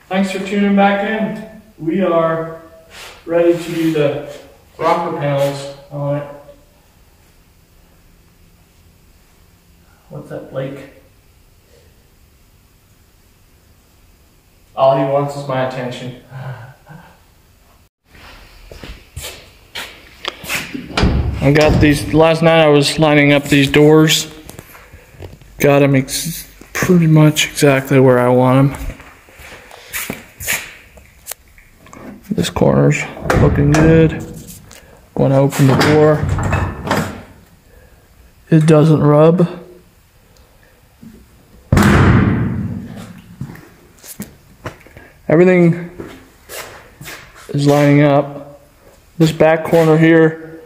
Thanks for tuning back in. We are ready to do the rocker panels on it. What's that, Blake? All he wants is my attention. I got these, last night I was lining up these doors. Got them pretty much exactly where I want them. This corner's looking good. When I open the door, it doesn't rub. Everything is lining up. This back corner here,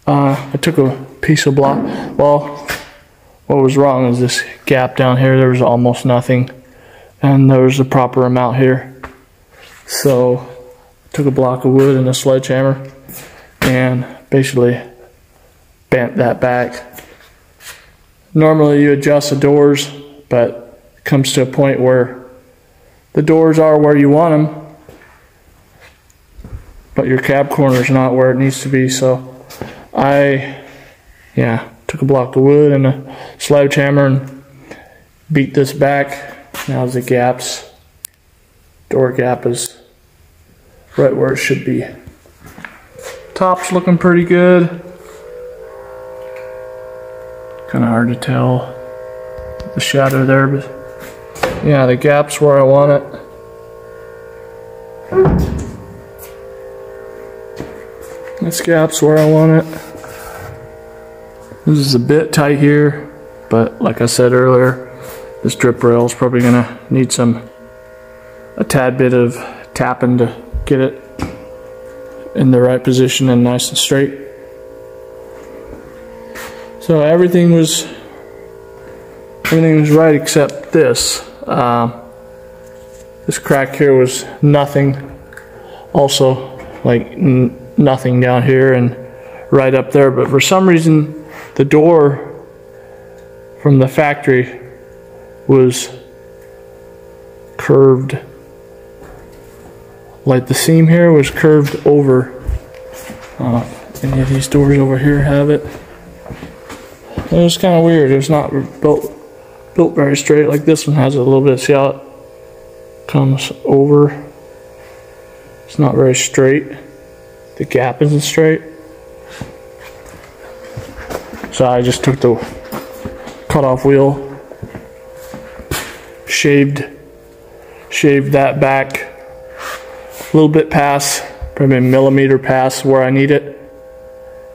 I took a piece of block. Well, what was wrong is this gap down here, there was almost nothing. And there was the proper amount here. So, I took a block of wood and a sledgehammer and basically bent that back. Normally you adjust the doors, but it comes to a point where the doors are where you want them, but your cab corner is not where it needs to be. So I took a block of wood and a sledgehammer and beat this back. Now the gaps, door gap is right where it should be. Top's looking pretty good. Kind of hard to tell the shadow there, but yeah, the gap's where I want it. This gap's where I want it. This is a bit tight here, but like I said earlier, this drip rail is probably gonna need a tad bit of tapping to get it in the right position and nice and straight. So everything was right except this. This crack here was nothing. Also, like nothing down here and right up there. But for some reason, the door from the factory was curved. Like the seam here was curved over. Any of these doors over here have it. It was kind of weird. It was not built very straight. Like this one has a little bit. See how it comes over? It's not very straight. The gap isn't straight. So I just took the cutoff wheel, shaved that back a little bit past, probably a millimeter past where I need it,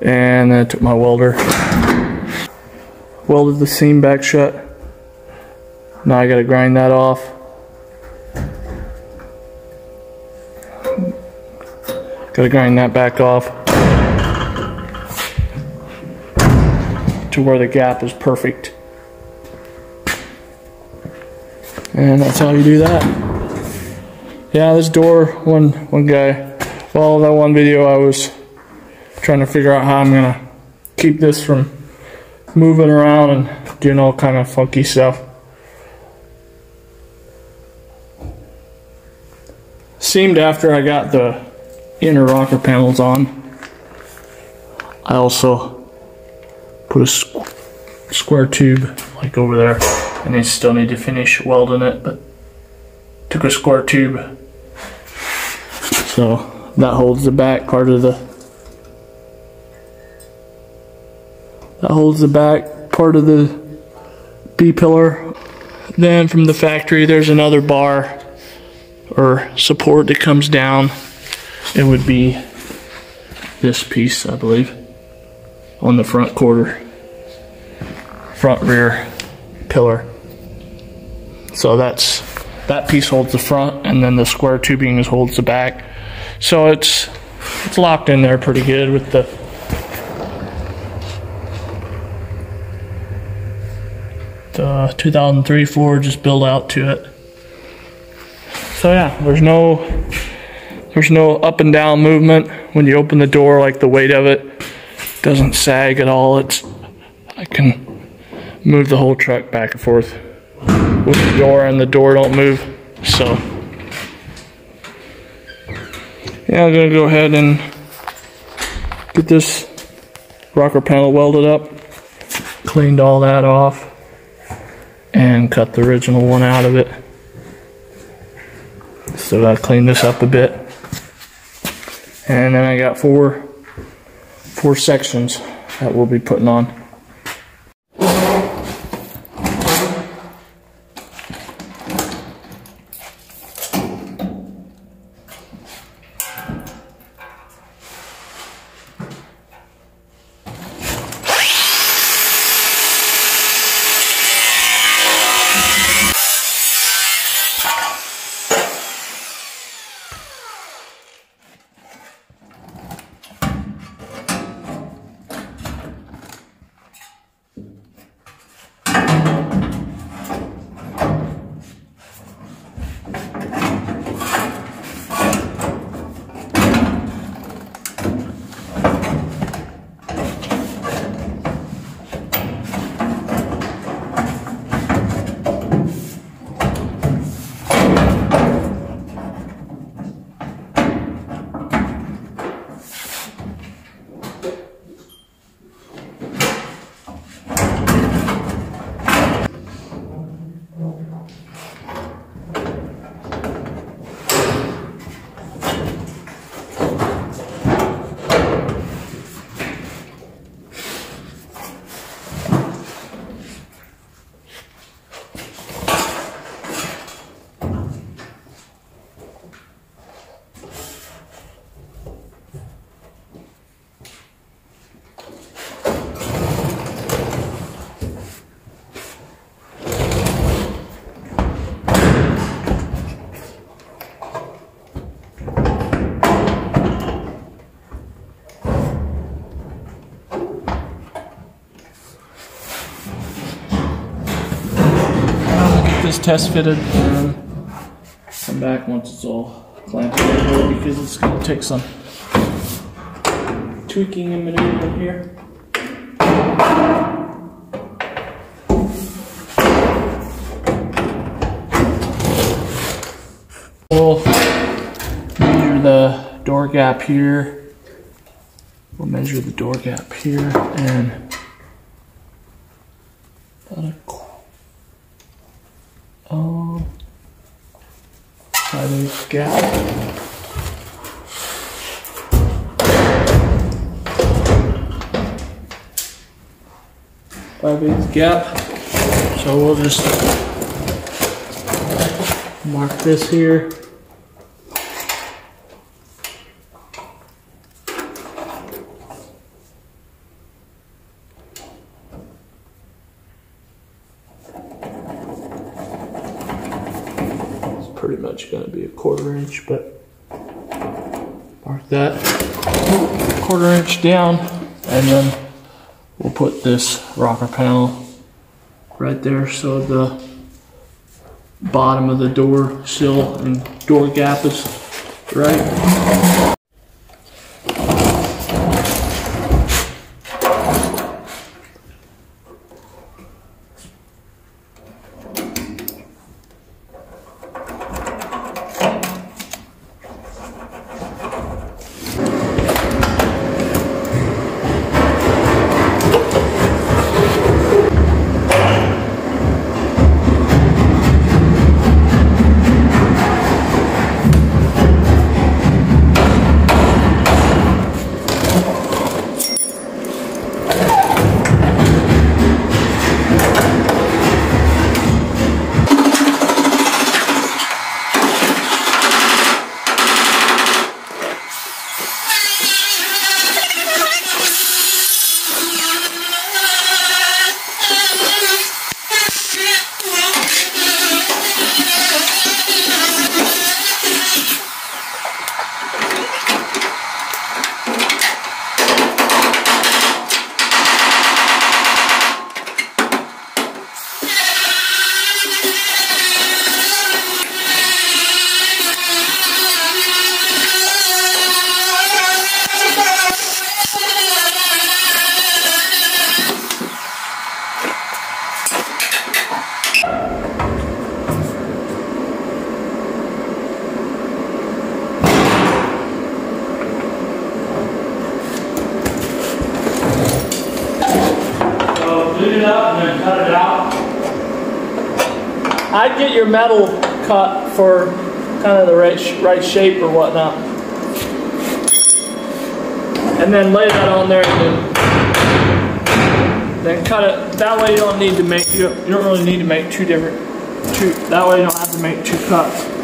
and then I took my welder, welded the seam back shut. Now I gotta grind that off. Gotta grind that back off to where the gap is perfect. And that's how you do that. Yeah, this door, one guy, well, that one video I was trying to figure out how I'm gonna keep this from moving around and doing all kind of funky stuff. Seemed after I got the inner rocker panels on, I also put a square tube like over there, and I still need to finish welding it, but took a square tube so that holds the back part of the B-pillar. Then from the factory there's another bar or support that comes down. It would be this piece, I believe, on the front rear pillar. So that piece holds the front, and then the square tubing holds the back. So it's locked in there pretty good with the the 2003 Ford just built out to it. So yeah, there's no up and down movement when you open the door. Like the weight of it doesn't sag at all. I can move the whole truck back and forth with the door, and the door don't move. So Yeah, I'm gonna go ahead and get this rocker panel welded up, cleaned all that off, and cut the original one out of it. Still gotta clean this up a bit. And then I got four sections that we'll be putting on. This test fitted and come back once it's all clamped together, because it's going to take some tweaking and maneuvering here. We'll measure the door gap here. We'll measure the door gap here and about 5/8 gap. So we'll just mark this here. Pretty much going to be a 1/4 inch, but mark that 1/4 inch down, and then we'll put this rocker panel right there so the bottom of the door sill and door gap is right. and cut it out. I'd get your metal cut for kind of the right shape or whatnot. And then lay that on there and then cut it. That way you don't need to make, you don't really need to make that way you don't have to make 2 cuts.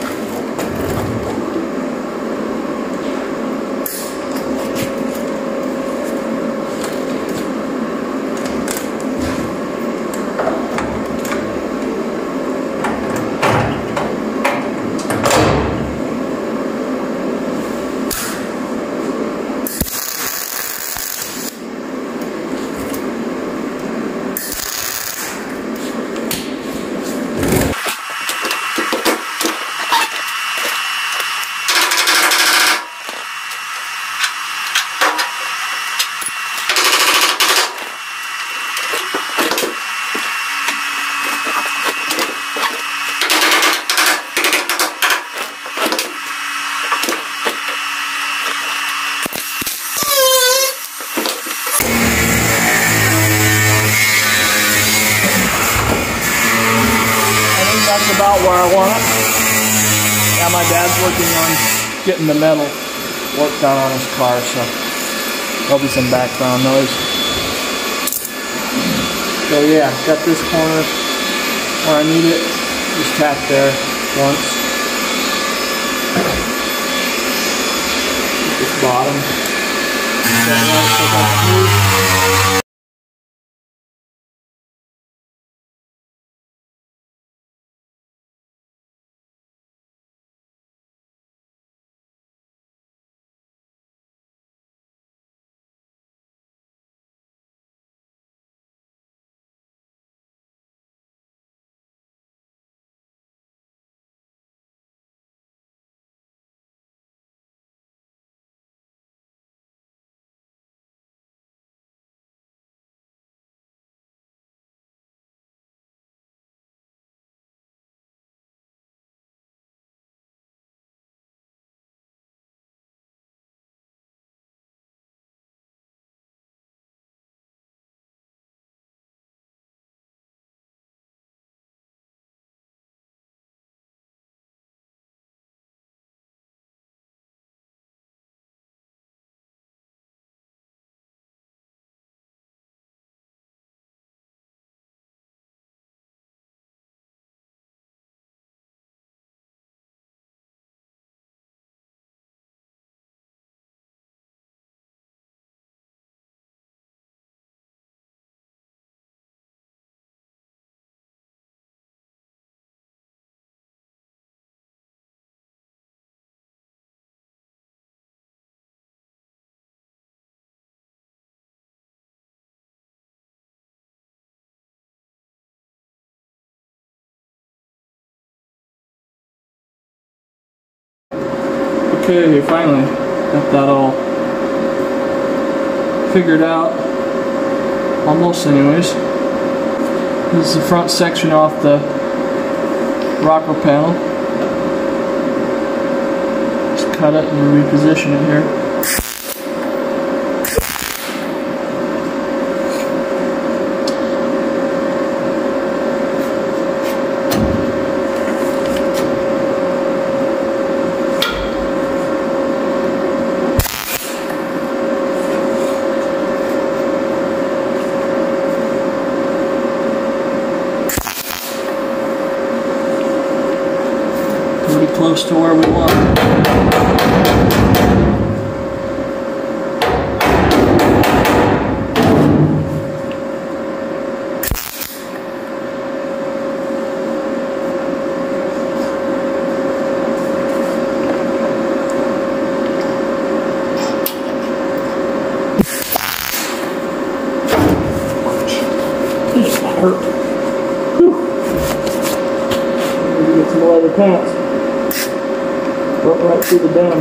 That's about where I want it. Yeah, my dad's working on getting the metal worked out on his car, so there'll be some background noise. So yeah, got this corner where I need it. Just tap there once. This bottom. Okay, finally got that all figured out, almost anyways. This is the front section off the rocker panel. Just cut it and reposition it here. Pretty close to where we want it. This hurt. Whew. Maybe get some leather pants. Right through the dam.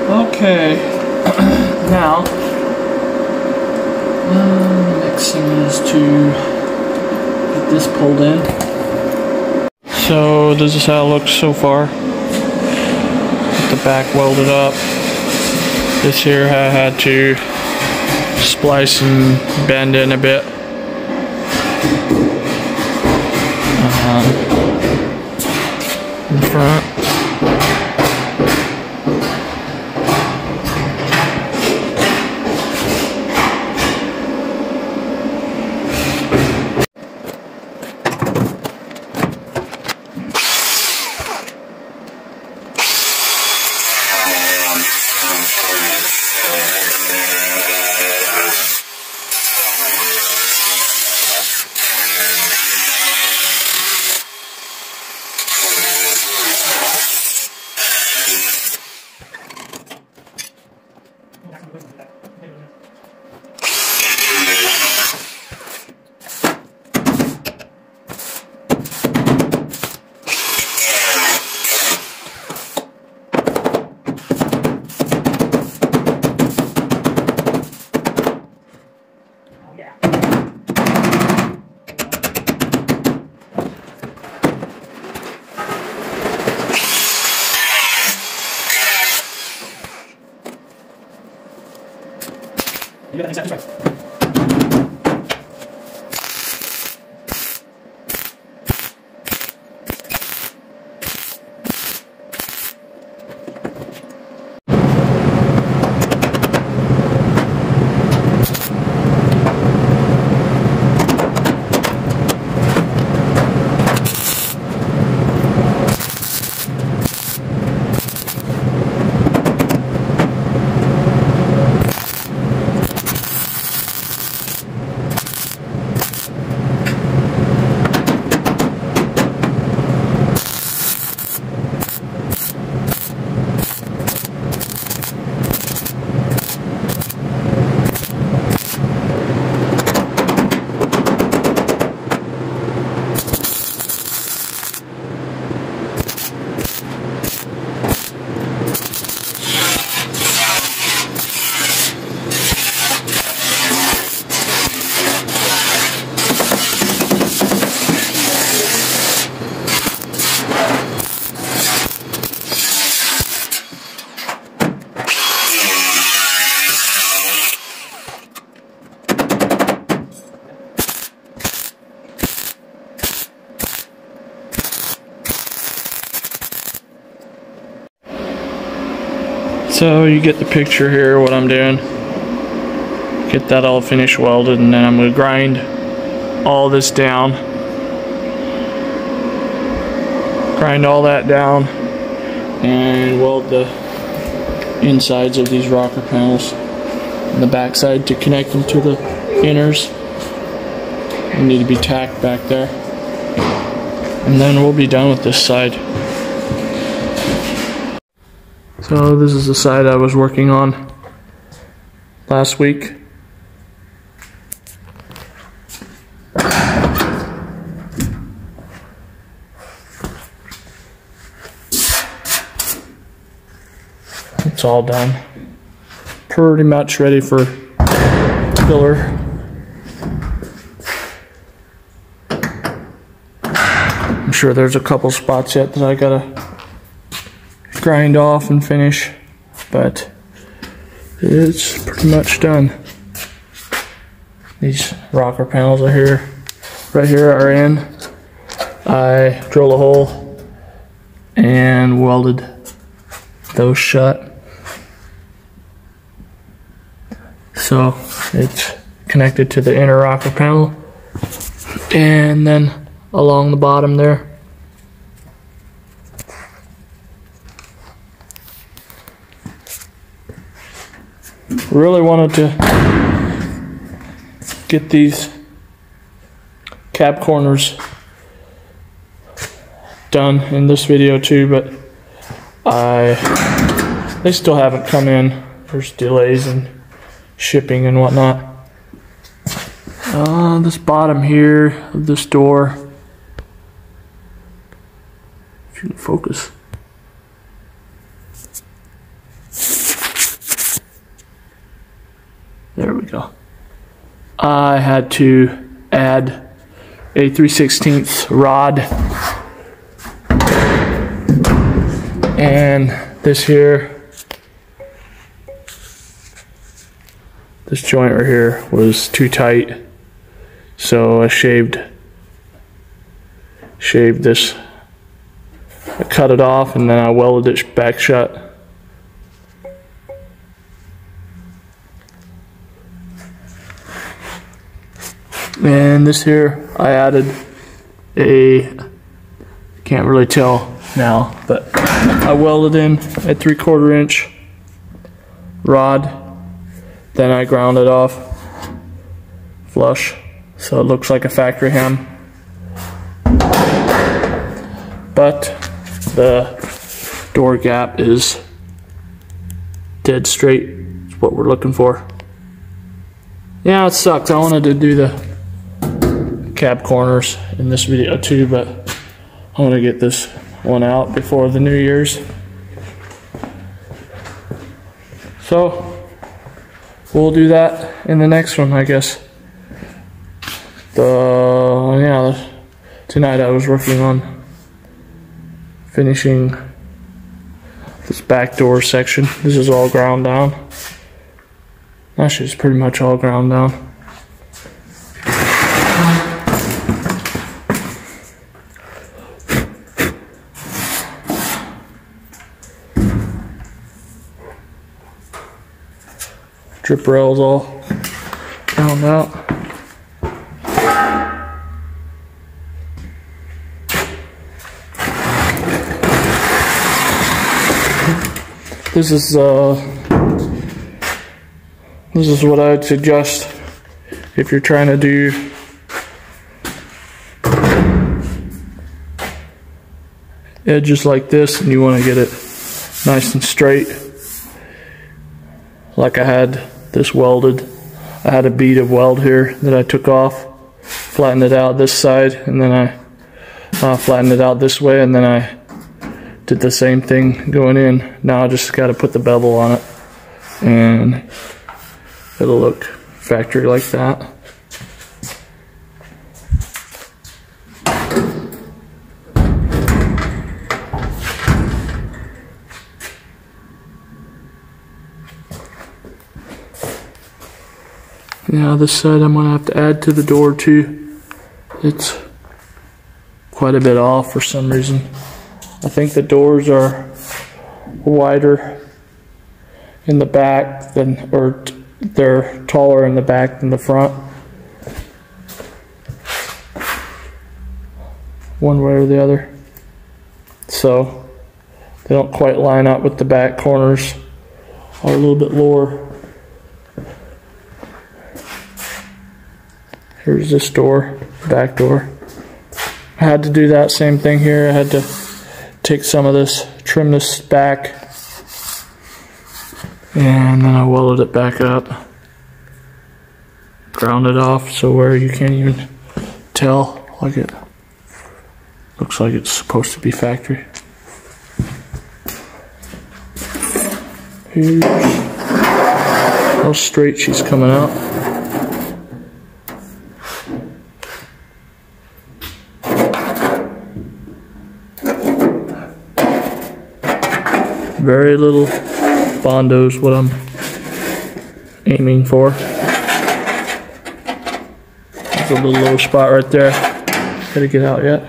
Okay, now the next thing is to get this pulled in. So this is how it looks so far. Get the back welded up. This here I had to splice and bend in a bit. In front. You got exactly right. So you get the picture here, what I'm doing. Get that all finished welded, and then I'm going to grind all this down. Grind all that down and weld the insides of these rocker panels and the backside to connect them to the inners. They need to be tacked back there. And then we'll be done with this side. So this is the side I was working on last week. It's all done. Pretty much ready for filler. I'm sure there's a couple spots yet that I gotta grind off and finish, but it's pretty much done. These rocker panels are here, right here are in. I drilled a hole and welded those shut. So it's connected to the inner rocker panel, and then along the bottom there. Really wanted to get these cab corners done in this video too, but they still haven't come in. There's delays and shipping and whatnot. This bottom here of this door, if you can focus. There we go. I had to add a 3/16 rod, and this here this joint right here was too tight, so I shaved this. I cut it off and then I welded it back shut. And this here, I added can't really tell now, but I welded in a 3/4 inch rod. Then I ground it off flush, so it looks like a factory ham. But the door gap is dead straight. It's what we're looking for. Yeah, it sucks. I wanted to do the cab corners in this video too, but I want to get this one out before the New Year's. So we'll do that in the next one, I guess. Tonight I was working on finishing this back door section. This is all ground down. Actually, it's pretty much all ground down. Drip rails all ground out. This is what I'd suggest if you're trying to do edges like this and you want to get it nice and straight. Like I had this welded. I had a bead of weld here that I took off, flattened it out this side, and then I flattened it out this way, and then I did the same thing going in. Now I just got to put the bevel on it and it'll look factory like that. Now this side I'm going to have to add to the door too. It's quite a bit off for some reason. I think the doors are wider in the back than, or they're taller in the back than the front. One way or the other. So they don't quite line up with the back corners. Are a little bit lower. Here's this door, back door. I had to do that same thing here. I had to take some of this, trim this back, and then I welded it back up. Ground it off so where you can't even tell, like it looks like it's supposed to be factory. Here's how straight she's coming out. Very little Bondo is what I'm aiming for. There's a little low spot right there. Gotta get out yet.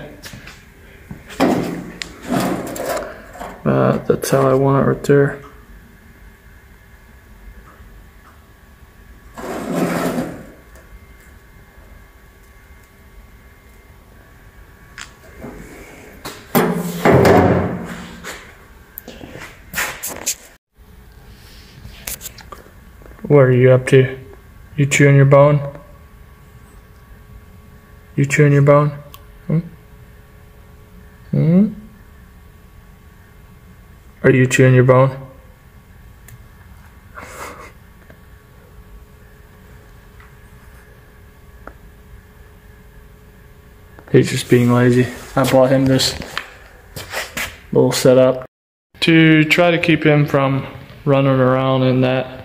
But that's how I want it right there. What are you up to? You chewing your bone? You chewing your bone? Are you chewing your bone? He's just being lazy. I bought him this little setup to try to keep him from running around in that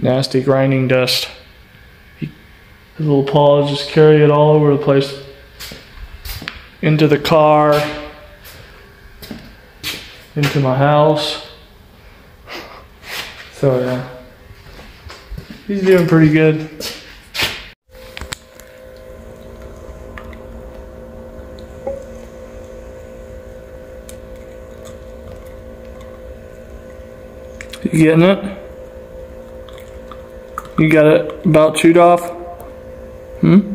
nasty grinding dust. His little paws just carry it all over the place. Into the car, into my house. So yeah, he's doing pretty good. You getting it? You got it about chewed off? Hmm?